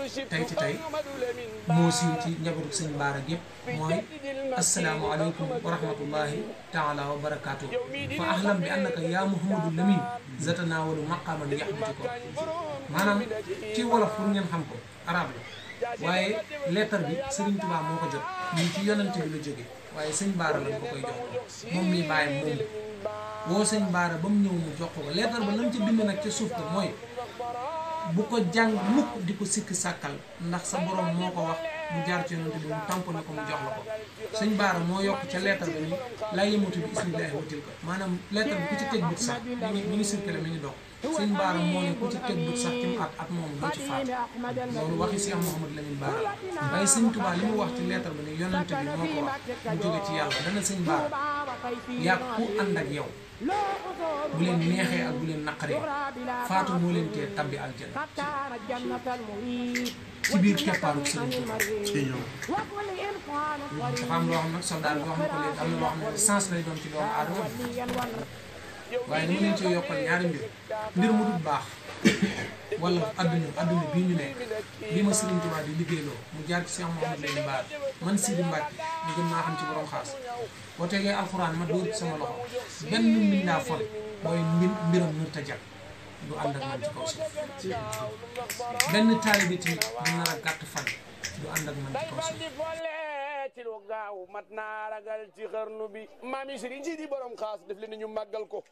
tey ci tey moo siiw ci njabootu sëñ Baara gépp mooy asalaamualeykum wa rahmatullahi taala wa barakaatu fa ahlam bi annaka yaa Muhammadu Lamin zatanaawalu maqaaman yaxbuti ko maanaam ci wolof pour ngeen xam ko arab la waaye lettre bi Serigne Touba moo ko jot ñii ci yonante bi la jóge waaye sëñ Baara lañ ko koy jox moom mi bàyyam moom woo sëñ Baara ba mu ñëw mu jox ko lettre ba lam ci bind nag ca suuf ko mooy bu ko jàng mukk di ko sikk sàkkal ndax sa borom moo ko wax mu jaar ci yonante bi mu tamponné ko mu jox la ko sëñ Baara moo yokk ca lettre ba ni laa yemutu bi ismillahi watil ko maanaam lettre bi ku ci teg bët sax mi ngi circulé mi ngi dox sëñ Baara moo ne ku ci teg bët sax ci mu at moom doo ci faat loolu waxi Cheikh Mouhamadou Lamine Bara waaye sëñ Touba li mu wax ci lettre ba ni yonante bi moo ko wax mu jóge ci yàlla dana sëñ Baara yàgg ku ànd ak yow bu leen neexee ak bu leen naqaree faatu moo leen tee tabbi aljanna ci biir keppaaru Sëriñ Tuuba ci ñoom dafa am loo xam nag soldat bi wax na ko léegi am na loo xam ne sens lay doon ci doomu aadama waaye dama leen ci yokkal ñaari mbir mu dul baax wala adduna bii ñu nekk li ma Sëriñ Tuuba di liggéeyloo mu jaar ci Cheikh Mouhamadou Lamine Bara man Sidi Mbacke ñu gën naa xam ci borom xaas boo tegee alxuraan ma dóor ci sama loxo benn mbindaa fon mooy mbiram mënta jag du ànd ak man ci kaw suuf benn taalibe tamit du nar a gàtt fan du ànd ak man ci kaw suuf ci lu gaaw mat naa ragal ci xarnu bi maami Sëriñ Sidi borom xaas def leen ñu màggal ko